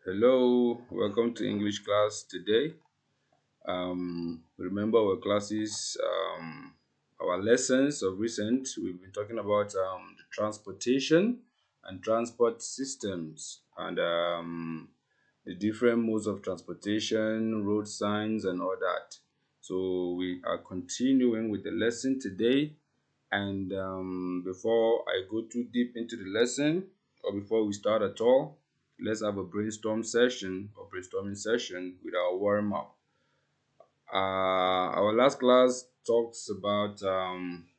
Hello, welcome to English class today. Remember our classes, our lessons of recent. We've been talking about the transportation and transport systems and the different modes of transportation, road signs, and all that. So we are continuing with the lesson today. And before I go too deep into the lesson, or before we start at all, let's have a brainstorming session with our warm up. Our last class talks about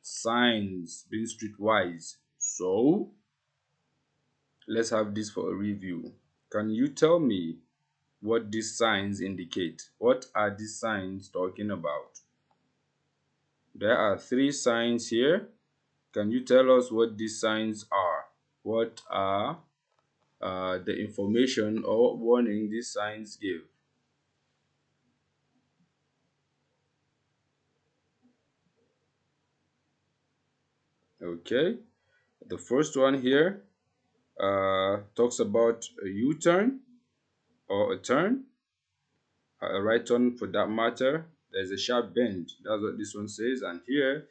signs being streetwise. So let's have this for a review. Can you tell me what these signs indicate? What are these signs talking about? There are three signs here. Can you tell us what these signs are? What are the information or warning these signs give? Okay, the first one here talks about a U-turn or a turn, a right turn for that matter. There's a sharp bend. That's what this one says. And here,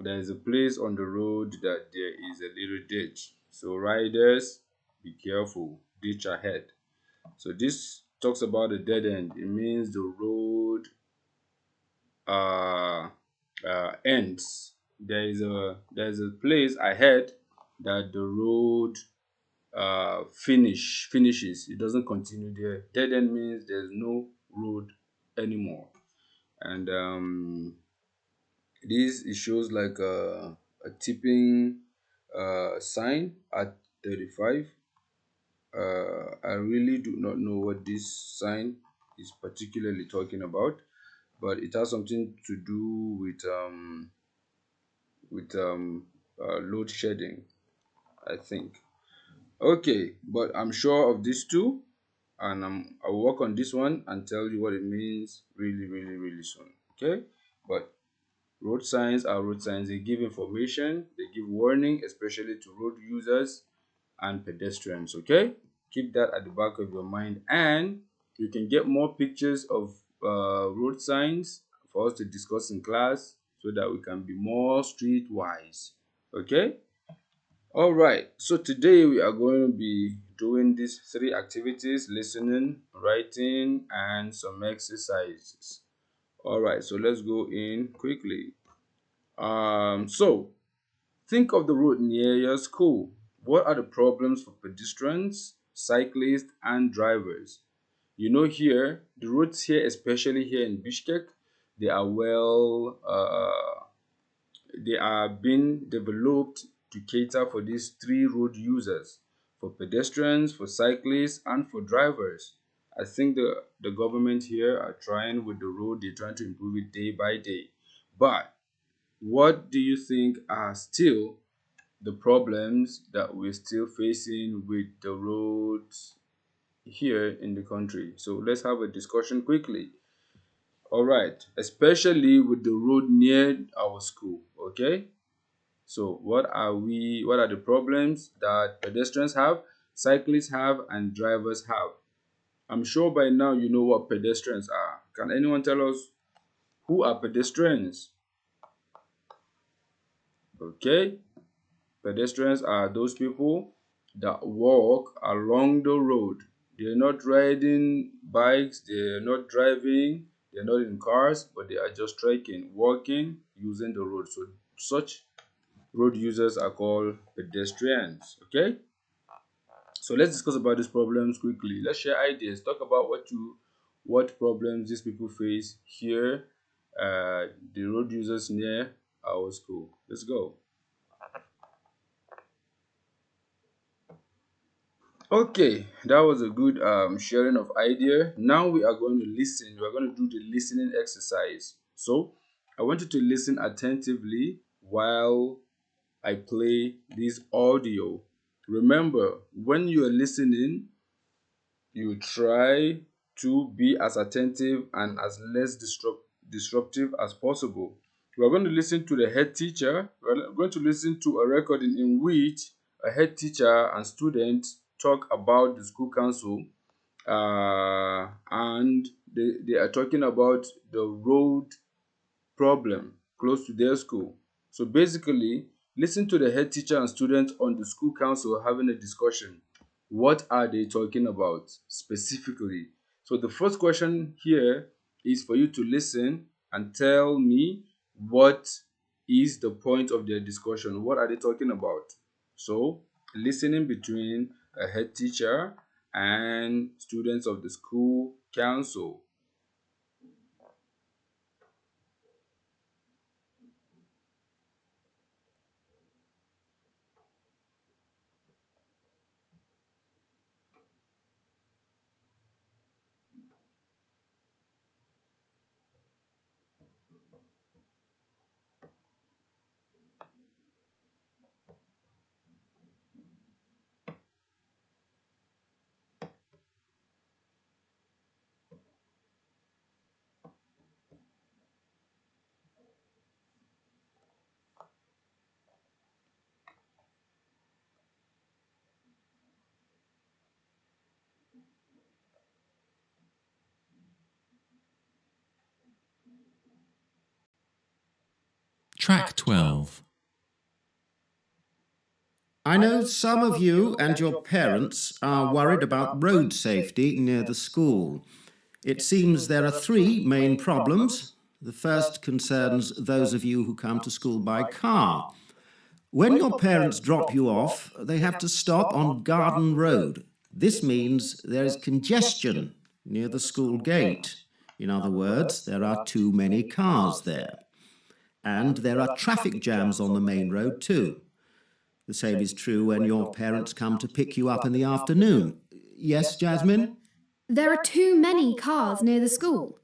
there is a place on the road that there is a little ditch. So riders, be careful. Ditch ahead. So this talks about a dead end. It means the road uh, ends. There is a place ahead that the road finishes. It doesn't continue there. Dead end means there's no road anymore. And this it shows like a tipping sign at 35. I really do not know what this sign is particularly talking about, but it has something to do with load shedding, I think. Okay, but I'm sure of these two, and I'll work on this one and tell you what it means really, really, really soon. Okay, but road signs are road signs. They give information, they give warning, especially to road users and pedestrians. Okay, keep that at the back of your mind, and you can get more pictures of road signs for us to discuss in class so that we can be more streetwise. Okay, all right. So today we are going to be doing these three activities: listening, writing, and some exercises. All right, so let's go in quickly. So think of the road near your school. What are the problems for pedestrians, cyclists, and drivers? Here, the roads here, especially here in Bishkek, they are they are being developed to cater for these three road users, for pedestrians, for cyclists, and for drivers. I think the government here are trying with the road, they're trying to improve it day by day. But what do you think are still the problems that we're still facing with the roads here in the country? So let's have a discussion quickly. All right, especially with the road near our school. Okay, so what are the problems that pedestrians have, cyclists have, and drivers have? I'm sure by now you know what pedestrians are. Can anyone tell us who are pedestrians? Okay, pedestrians are those people that walk along the road. They're not riding bikes, they're not driving, they're not in cars, but they are just trekking, walking, using the road. So such road users are called pedestrians. Okay? So let's discuss about these problems quickly. Let's share ideas. Talk about what problems these people face here, the road users near our school. Let's go. Okay, that was a good sharing of idea. Now we are going to listen. We are going to do the listening exercise. So I want you to listen attentively while I play this audio. Remember, when you are listening, you try to be as attentive and as less disruptive as possible. We are going to listen to the head teacher. We are going to listen to a recording in which a head teacher and students talk about the school council and they are talking about the road problem close to their school. So basically, listen to the head teacher and students on the school council having a discussion. What are they talking about specifically? So the first question here is for you to listen and tell me what is the point of their discussion. What are they talking about? So listening between a head teacher and students of the school council. Track 12. I know some of you and your parents are worried about road safety near the school. It seems there are three main problems. The first concerns those of you who come to school by car. When your parents drop you off, they have to stop on Garden Road. This means there is congestion near the school gate. In other words, there are too many cars there. And there are traffic jams on the main road too. The same is true when your parents come to pick you up in the afternoon. Yes, Jasmine? There are too many cars near the school.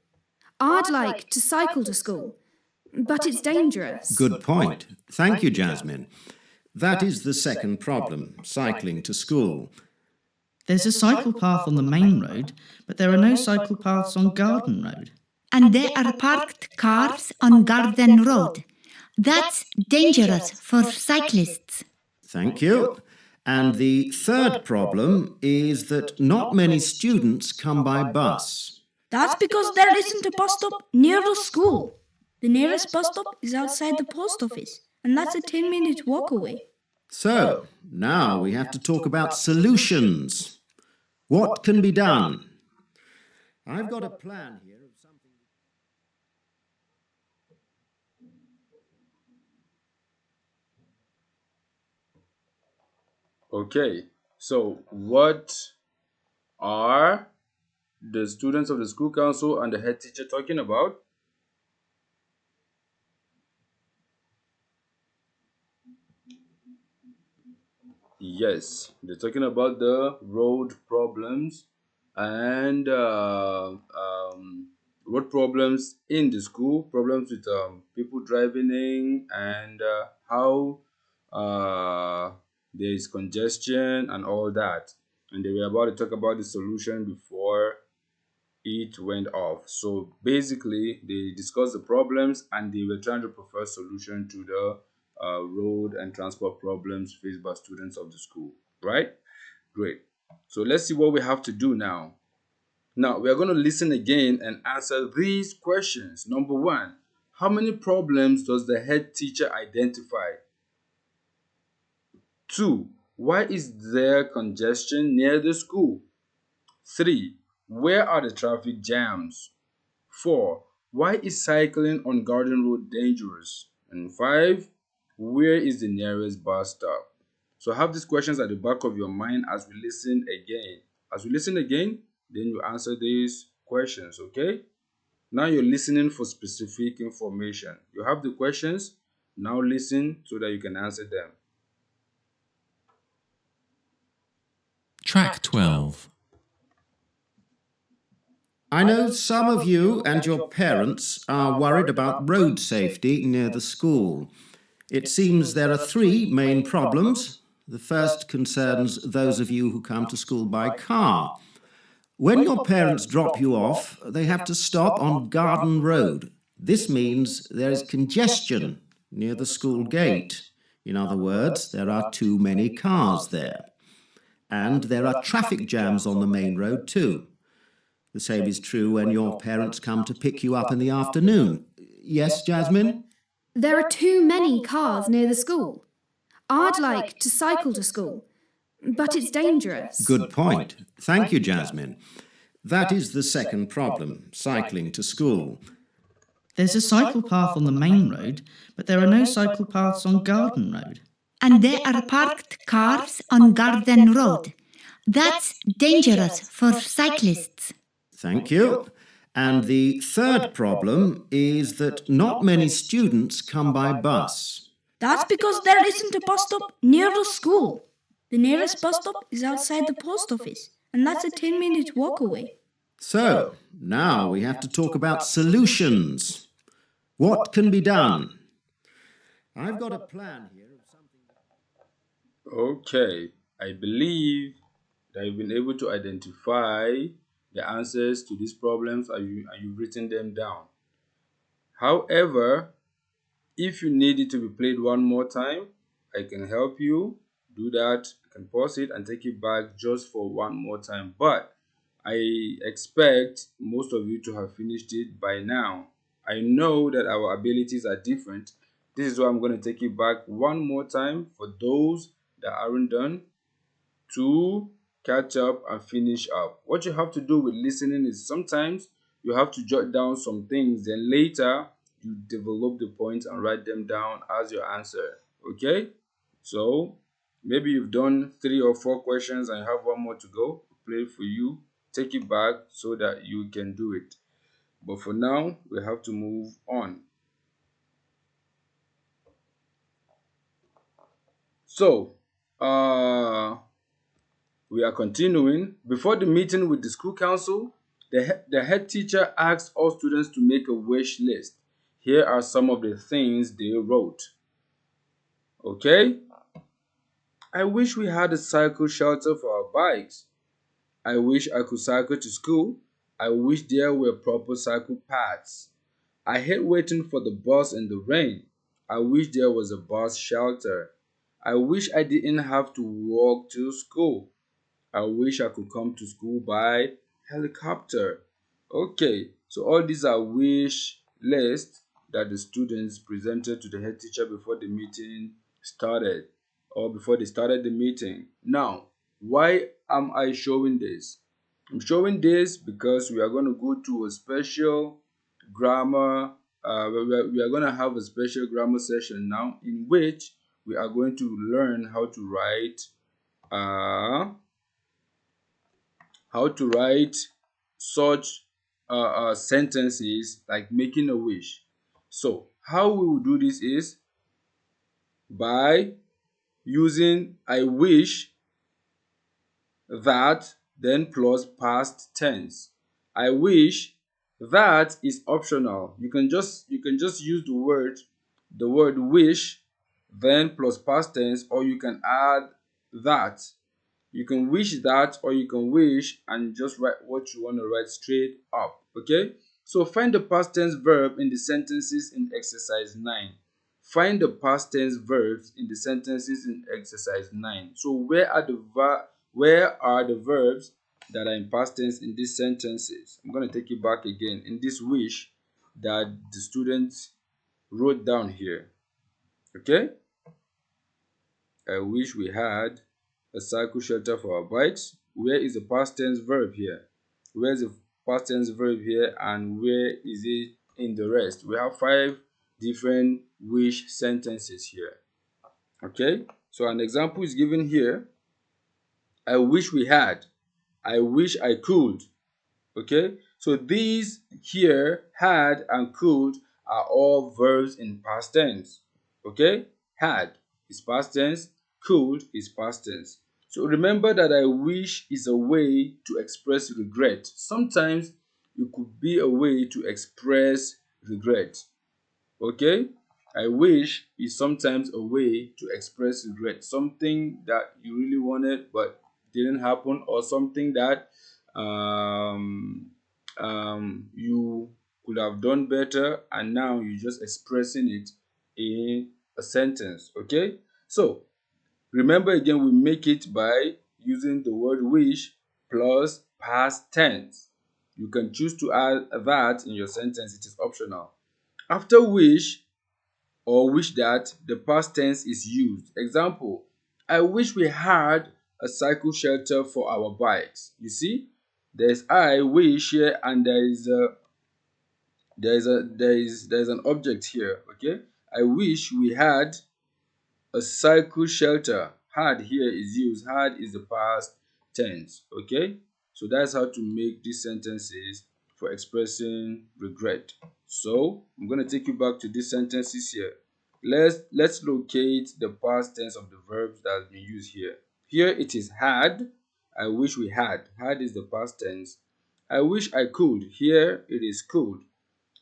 I'd like to cycle to school, but it's dangerous. Good point. Thank you, Jasmine. That is the second problem, cycling to school. There's a cycle path on the main road, but there are no cycle paths on Garden Road. And there are parked cars on Garden Road. That's dangerous for cyclists. Thank you. And the third problem is that not many students come by bus. That's because there isn't a bus stop near the school. The nearest bus stop is outside the post office, and that's a 10-minute walk away. So, now we have to talk about solutions. What can be done? I've got a plan here of something. Okay, so what are the students of the school council and the head teacher talking about? Yes, they're talking about the road problems and road problems in the school, problems with people driving in, and how there is congestion and all that. And they were about to talk about the solution before it went off. So basically, they discussed the problems and they were trying to prefer solution to the road and transport problems faced by students of the school, right? Great. So let's see what we have to do now. Now, we are going to listen again and answer these questions. Number one, how many problems does the head teacher identify? 2. Why is there congestion near the school? 3. Where are the traffic jams? 4. Why is cycling on Garden Road dangerous? And 5. Where is the nearest bus stop? So have these questions at the back of your mind as we listen again. As we listen again, then you answer these questions, okay? Now you're listening for specific information. You have the questions, now listen so that you can answer them. Track 12. I know some of you and your parents are worried about road safety near the school. It seems there are three main problems. The first concerns those of you who come to school by car. When your parents drop you off, they have to stop on Garden Road. This means there is congestion near the school gate. In other words, there are too many cars there. And there are traffic jams on the main road too. The same is true when your parents come to pick you up in the afternoon. Yes, Jasmine? There are too many cars near the school. I'd like to cycle to school, but it's dangerous. Good point. Thank you, Jasmine. That is the second problem, cycling to school. There's a cycle path on the main road, but there are no cycle paths on Garden Road. And there are parked cars on Garden Road. That's dangerous for cyclists. Thank you. And the third problem is that not many students come by bus. That's because there isn't a bus stop near the school. The nearest bus stop is outside the post office, and that's a 10-minute walk away. So, now we have to talk about solutions. What can be done? I've got a plan here of something. Okay, I believe that you've been able to identify the answers to these problems and you've written them down. However, if you need it to be played one more time, I can help you do that. I can pause it and take it back just for one more time. But I expect most of you to have finished it by now. I know that our abilities are different. This is why I'm going to take it back one more time for those that aren't done to catch up and finish up. What you have to do with listening is sometimes you have to jot down some things, then later you develop the points and write them down as your answer. Okay? So maybe you've done 3 or 4 questions and you have one more to go. Play it for you. Take it back so that you can do it. But for now, we have to move on. So, we are continuing. Before the meeting with the school council, the head teacher asked all students to make a wish list. Here are some of the things they wrote. Okay? I wish we had a cycle shelter for our bikes. I wish I could cycle to school. I wish there were proper cycle paths. I hate waiting for the bus in the rain. I wish there was a bus shelter. I wish I didn't have to walk to school. I wish I could come to school by helicopter. Okay, so all these are wish lists that the students presented to the head teacher before the meeting started or before they started the meeting. Now, why am I showing this? I'm showing this because we are going to go to a special grammar. We are going to have a special grammar session now in which we are going to learn how to write such sentences like making a wish. So how we will do this is by using I wish that then plus past tense. I wish that is optional. You can just use the word wish then plus past tense, or you can add that. You can wish that, or you can wish and just write what you want to write straight up. Okay, so find the past tense verb in the sentences in exercise 9. Find the past tense verbs in the sentences in exercise 9. So where are the verbs that are in past tense in these sentences? I'm going to take it back again in this wish that the students wrote down here. Okay, I wish we had a cycle shelter for our bikes. Where is the past tense verb here? Where is the past tense verb here, and where is it in the rest? We have 5 different wish sentences here. Okay, so an example is given here. I wish we had. I wish I could. Okay, so these here, had and could, are all verbs in past tense. Okay, had is past tense, could is past tense. So remember that I wish is a way to express regret. Sometimes it could be a way to express regret. Okay, I wish is sometimes a way to express regret. Something that you really wanted but didn't happen, or something that you could have done better and now you're just expressing it in a sentence. Okay, so remember again, we make it by using the word wish plus past tense. You can choose to add that in your sentence. It is optional. After wish or wish that, the past tense is used. Example, I wish we had a cycle shelter for our bikes. You see, there's I wish here, and there's an object here. Okay, I wish we had a cycle shelter. Had here is used. Had is the past tense. Okay, so that's how to make these sentences for expressing regret. So I'm going to take you back to these sentences here. Let's locate the past tense of the verbs that has been used here. Here it is had. I wish we had. Had is the past tense. I wish I could. Here it is could.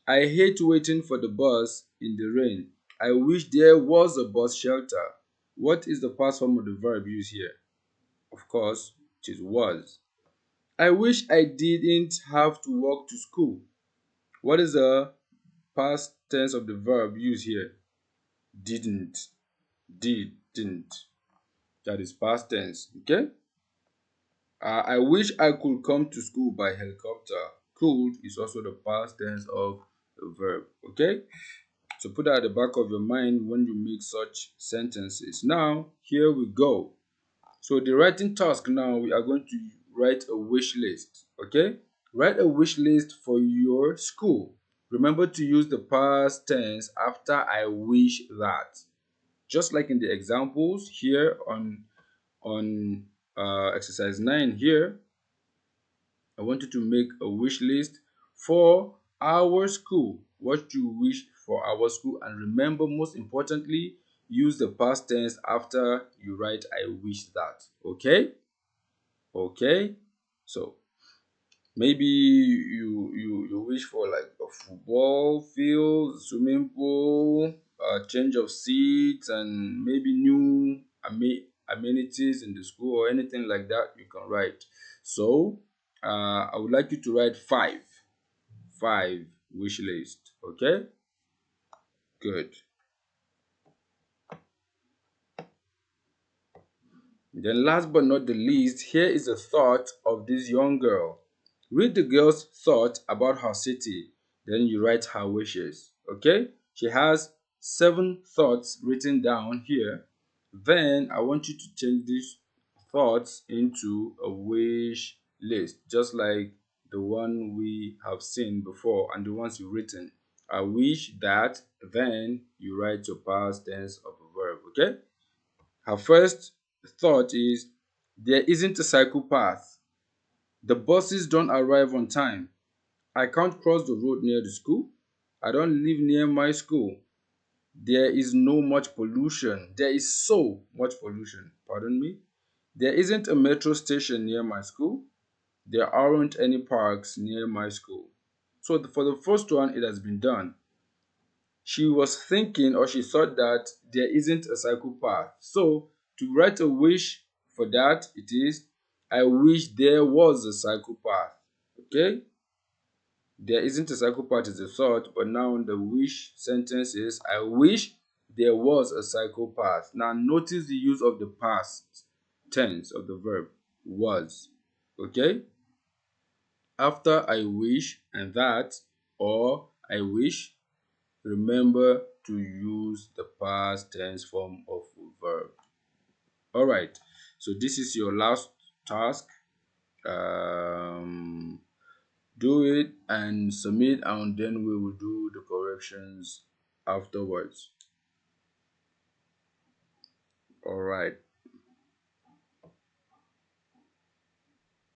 I hate waiting for the bus in the rain. I wish there was a bus shelter. What is the past form of the verb used here? Of course, it is was. I wish I didn't have to walk to school. What is the past tense of the verb used here? Didn't. Didn't. That is past tense. Okay? I wish I could come to school by helicopter. Could is also the past tense of the verb. Okay? So put that at the back of your mind when you make such sentences. Now, here we go. So the writing task now, we are going to write a wish list. Okay? Write a wish list for your school. Remember to use the past tense after I wish that. Just like in the examples here on exercise 9 here, I want you to make a wish list for our school. What you wish for our school, and remember, most importantly, use the past tense after you write I wish that. Okay? Okay? So maybe you wish for like a football field, swimming pool, a change of seats, and maybe new amenities in the school or anything like that. You can write. So I would like you to write five wish list. Okay, good. Then last but not the least, here is a thought of this young girl. Read the girl's thought about her city. Then you write her wishes. Okay? She has 7 thoughts written down here. Then I want you to change these thoughts into a wish list, just like the one we have seen before and the ones you've written. I wish that, then you write your past tense of a verb. Okay? Her first thought is, there isn't a cycle path. The buses don't arrive on time. I can't cross the road near the school. I don't live near my school. There is no much pollution. There is so much pollution. Pardon me. There isn't a metro station near my school. There aren't any parks near my school. So for the first one, it has been done. She was thinking, or she thought, that there isn't a cycle path. So to write a wish for that, it is, I wish there was a cycle path. Okay? There isn't a cycle path is a thought, but now the wish sentence is, I wish there was a cycle path. Now notice the use of the past tense of the verb was. Okay? After I wish and that, or I wish, remember to use the past tense form of a verb. All right, so this is your last task. Do it and submit, and then we will do the corrections afterwards. All right.